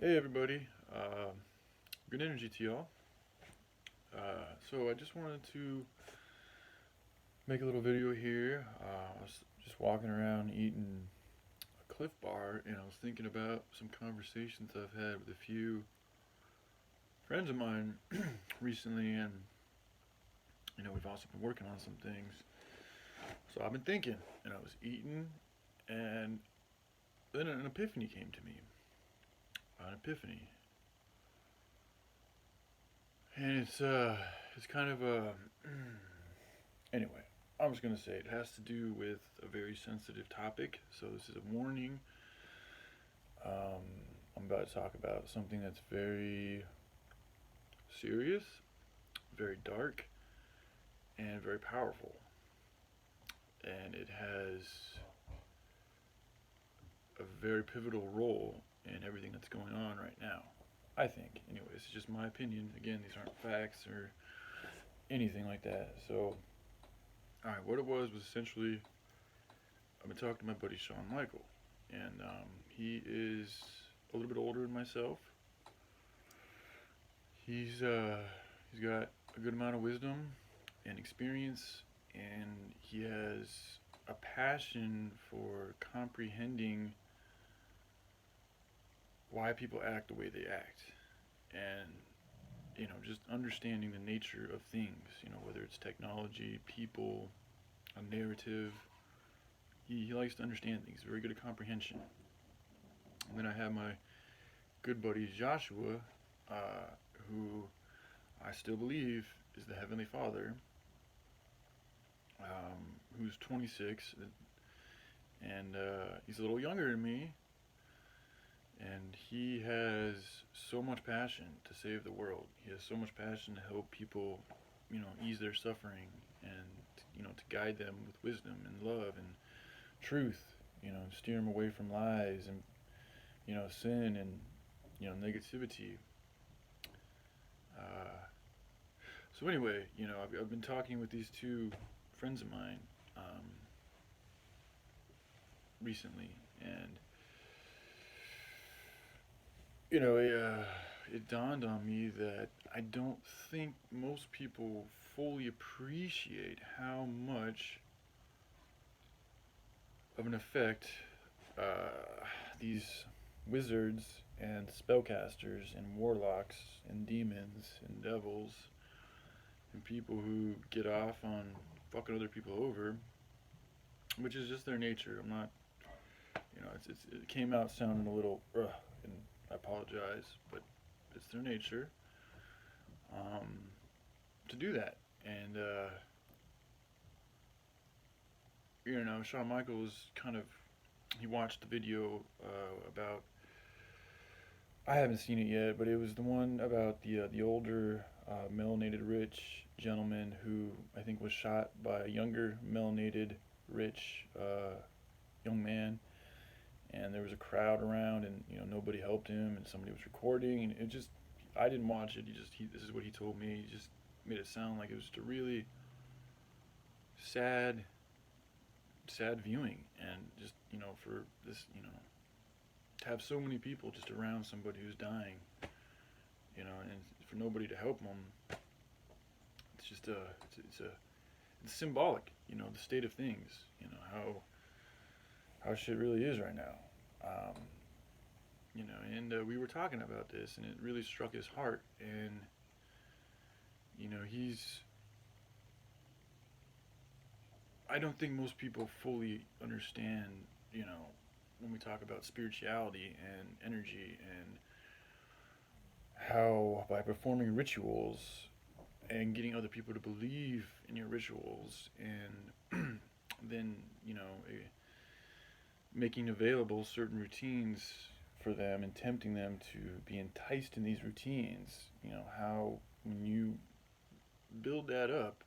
Hey everybody, good energy to y'all. So I just wanted to make a little video here. I was just walking around eating a Cliff Bar, and I was thinking about some conversations I've had with a few friends of mine recently, and we've also been working on some things. So I've been thinking, and I was eating, and then an epiphany came to me. An epiphany, and it's kind of a anyway, I was going to say it has to do with a very sensitive topic. So this is a warning. Um, I'm about to talk about something that's very serious, very dark, and very powerful. And it has a very pivotal role in everything that's going on right now. I think, anyways, it's just my opinion. Again, these aren't facts or anything like that. So, alright, what it was essentially I've been talking to my buddy Shawn Michael, and he is a little bit older than myself. He's got a good amount of wisdom and experience, and he has a passion for comprehending why people act the way they act, and just understanding the nature of things. Whether it's technology, people, a narrative. He likes to understand things. Very good at comprehension. And then I have my good buddy Joshua, uh, who I still believe is the Heavenly Father, who's 26, and he's a little younger than me, and he has so much passion to save the world. He has so much passion to help people, ease their suffering, and to guide them with wisdom and love and truth. Steer them away from lies and sin and negativity. Uh, so anyway, I've been talking with these two friends of mine recently, and it dawned on me that I don't think most people fully appreciate how much of an effect these wizards and spellcasters and warlocks and demons and devils and people who get off on fucking other people over, which is just their nature. I'm not, it came out sounding a little, and I apologize, but it's their nature um, to do that. And Shawn Michaels he watched the video about. I haven't seen it yet, but it was the one about the older melanated rich gentleman who I think was shot by a younger melanated rich young man, and there was a crowd around, and nobody helped him, and somebody was recording, and it just I didn't watch it. This is what he told me. He just made it sound like it was just a really sad sad viewing, and just for this to have so many people just around somebody who's dying, and for nobody to help them. It's just it's symbolic, the state of things, how shit really is right now. um, and we were talking about this, and it really struck his heart. And he's I don't think most people fully understand, when we talk about spirituality and energy, and how by performing rituals and getting other people to believe in your rituals, and then making available certain routines for them and tempting them to be enticed in these routines, how when you build that up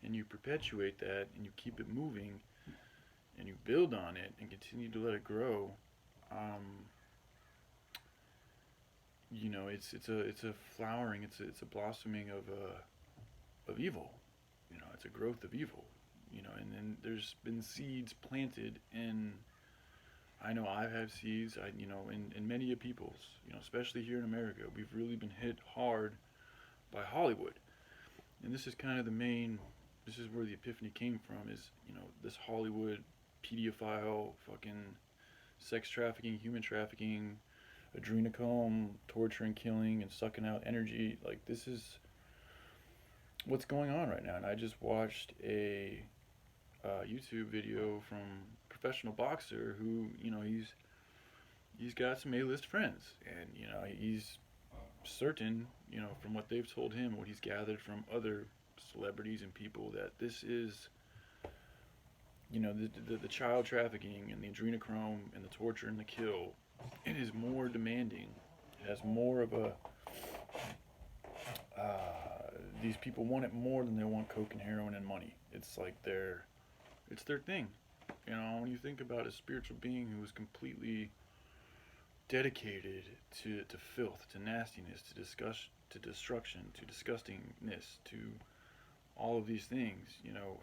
and you perpetuate that and you keep it moving and you build on it and continue to let it grow, um, it's a flowering, it's a blossoming of evil. It's a growth of evil. And then there's been seeds planted in I know I've had seeds. In many of people's, especially here in America, we've really been hit hard by Hollywood, and this is kind of the main. This is where the epiphany came from. Is this Hollywood pedophile, fucking sex trafficking, human trafficking, adrenochrome, torturing, killing, and sucking out energy. Like, this is what's going on right now. And I just watched a YouTube video from a professional boxer who, he's got some A-list friends, and he's certain, from what they've told him, what he's gathered from other celebrities and people, that this is, the child trafficking and the adrenochrome and the torture and the kill. It is more demanding. It has more of a. These people want it more than they want coke and heroin and money. It's like it's their thing. When you think about a spiritual being who is completely dedicated to filth, to nastiness, to destruction, to disgustingness, to all of these things,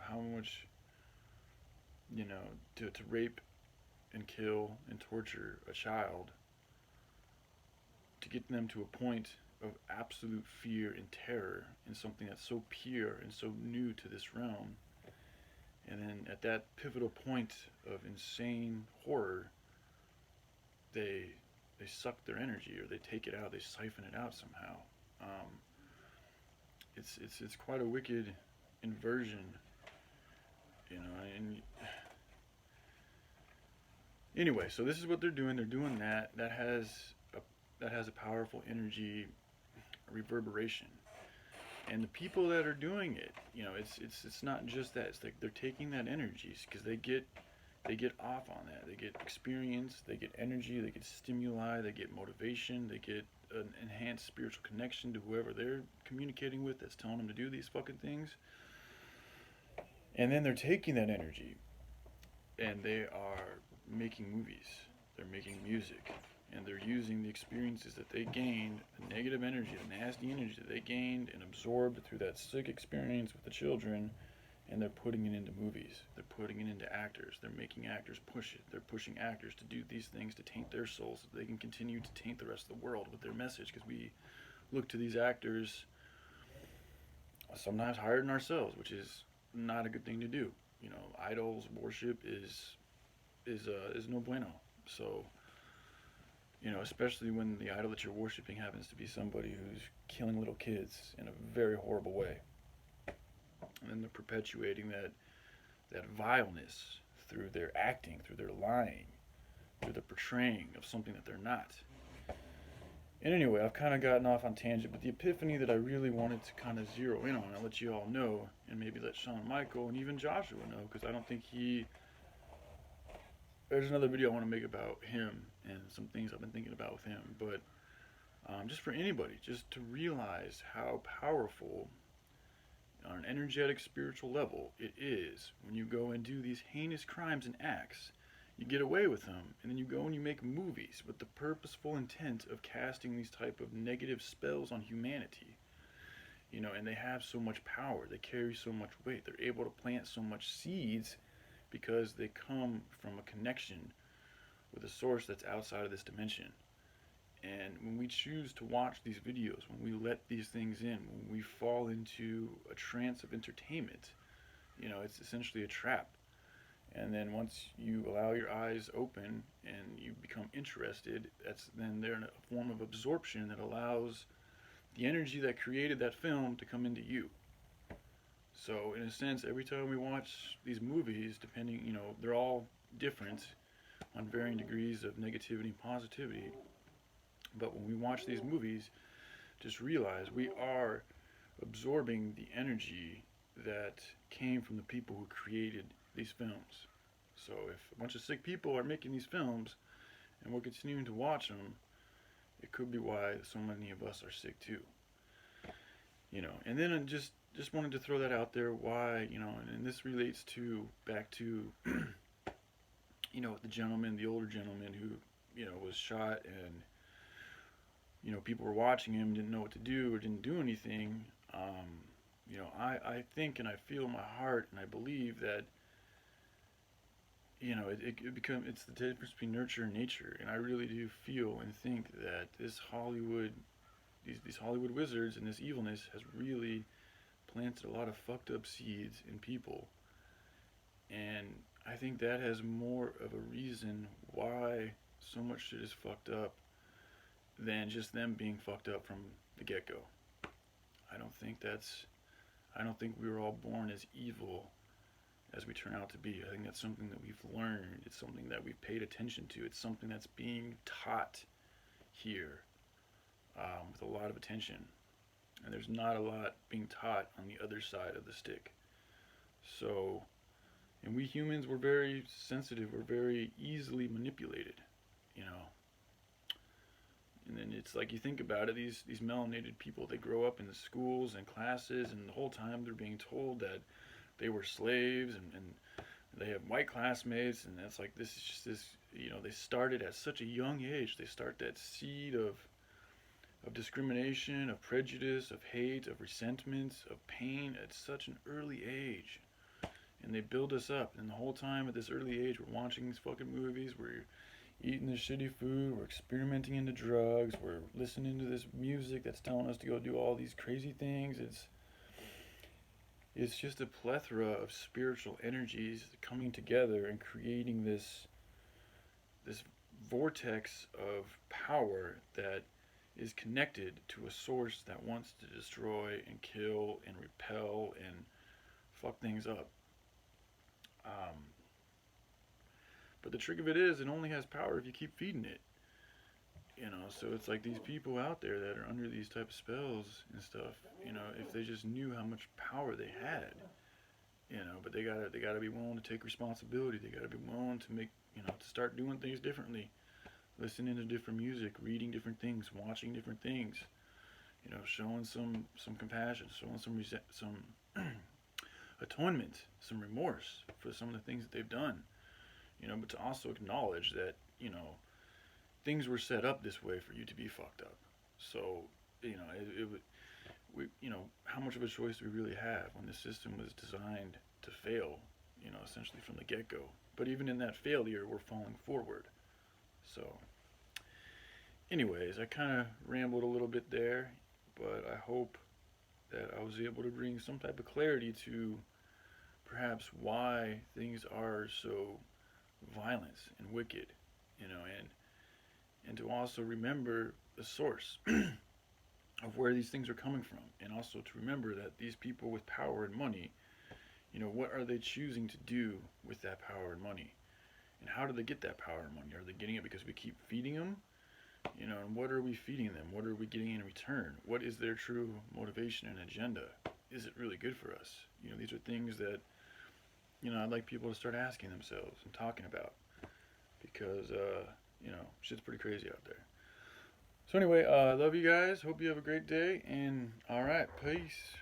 how much, to rape and kill and torture a child, to get them to a point of absolute fear and terror in something that's so pure and so new to this realm. And then at that pivotal point of insane horror, they suck their energy, or they take it out, they siphon it out somehow. It's quite a wicked inversion, and anyway, so this is what they're doing. They're doing that. That has a powerful energy reverberation. And the people that are doing it, it's not just that. It's like they're taking that energy because they get off on that. They get experience, they get energy, they get stimuli, they get motivation, they get an enhanced spiritual connection to whoever they're communicating with that's telling them to do these fucking things. And then they're taking that energy and they are making movies. They're making music. And they're using the experiences that they gained, the negative energy, the nasty energy that they gained and absorbed through that sick experience with the children, and they're putting it into movies. They're putting it into actors. They're making actors push it. They're pushing actors to do these things to taint their souls so they can continue to taint the rest of the world with their message, because we look to these actors sometimes higher than ourselves, which is not a good thing to do. Idols worship is no bueno. So, especially when the idol that you're worshiping happens to be somebody who's killing little kids in a very horrible way. And then they're perpetuating that vileness through their acting, through their lying, through the portraying of something that they're not. And anyway, I've kind of gotten off on tangent, but the epiphany that I really wanted to kind of zero in on, I'll let you all know, and maybe let Shawn Michael and even Joshua know, because I don't think there's another video I want to make about him and some things I've been thinking about with him, but just for anybody, just to realize how powerful on an energetic spiritual level it is when you go and do these heinous crimes and acts. You get away with them, and then you go and you make movies with the purposeful intent of casting these type of negative spells on humanity. And they have so much power, they carry so much weight, they're able to plant so much seeds because they come from a connection with a source that's outside of this dimension. And when we choose to watch these videos, when we let these things in, when we fall into a trance of entertainment, it's essentially a trap. And then once you allow your eyes open and you become interested, then they're in a form of absorption that allows the energy that created that film to come into you. So in a sense, every time we watch these movies, depending, they're all different on varying degrees of negativity and positivity. But when we watch these movies, just realize we are absorbing the energy that came from the people who created these films. So if a bunch of sick people are making these films and we're continuing to watch them, it could be why so many of us are sick too. And then I just wanted to throw that out there, why, and this relates back to the older gentleman who, was shot, and people were watching him, didn't know what to do or didn't do anything. I think and I feel in my heart and I believe that it's the difference between nurture and nature, and I really do feel and think that these Hollywood wizards and this evilness has really planted a lot of fucked up seeds in people, and I think that has more of a reason why so much shit is fucked up than just them being fucked up from the get go. I don't think that's I don't think we were all born as evil as we turn out to be. I think that's something that we've learned. It's something that we've paid attention to. It's something that's being taught here with a lot of attention. And there's not a lot being taught on the other side of the stick. So, and we humans, we're very sensitive. We're very easily manipulated, you know. And then it's like you think about it, these melanated people, they grow up in the schools and classes, and the whole time they're being told that they were slaves, and they have white classmates, and that's like this is just this, they started at such a young age. They start that seed of discrimination, of prejudice, of hate, of resentment, of pain at such an early age. And they build us up, and the whole time at this early age, we're watching these fucking movies, we're eating this shitty food, we're experimenting into drugs, we're listening to this music that's telling us to go do all these crazy things. It's just a plethora of spiritual energies coming together and creating this vortex of power that is connected to a source that wants to destroy and kill and repel and fuck things up. Um, but the trick of it is, it only has power if you keep feeding it. So it's like these people out there that are under these type of spells and stuff, if they just knew how much power they had, but they gotta be willing to take responsibility. They gotta be willing to make, to start doing things differently, listening to different music, reading different things, watching different things, showing some compassion, showing some atonement, some remorse for some of the things that they've done, but to also acknowledge that, things were set up this way for you to be fucked up. So, it would, how much of a choice do we really have when the system was designed to fail, essentially from the get go? But even in that failure, we're falling forward. So, anyways, I kind of rambled a little bit there, but I hope that I was able to bring some type of clarity to perhaps why things are so violent and wicked, and to also remember the source of where these things are coming from, and also to remember that these people with power and money, what are they choosing to do with that power and money, and how do they get that power and money? Are they getting it because we keep feeding them, and what are we feeding them? What are we getting in return? What is their true motivation and agenda? Is it really good for us? These are things that I'd like people to start asking themselves and talking about, because shit's pretty crazy out there. So anyway, I love you guys. Hope you have a great day, and all right, peace.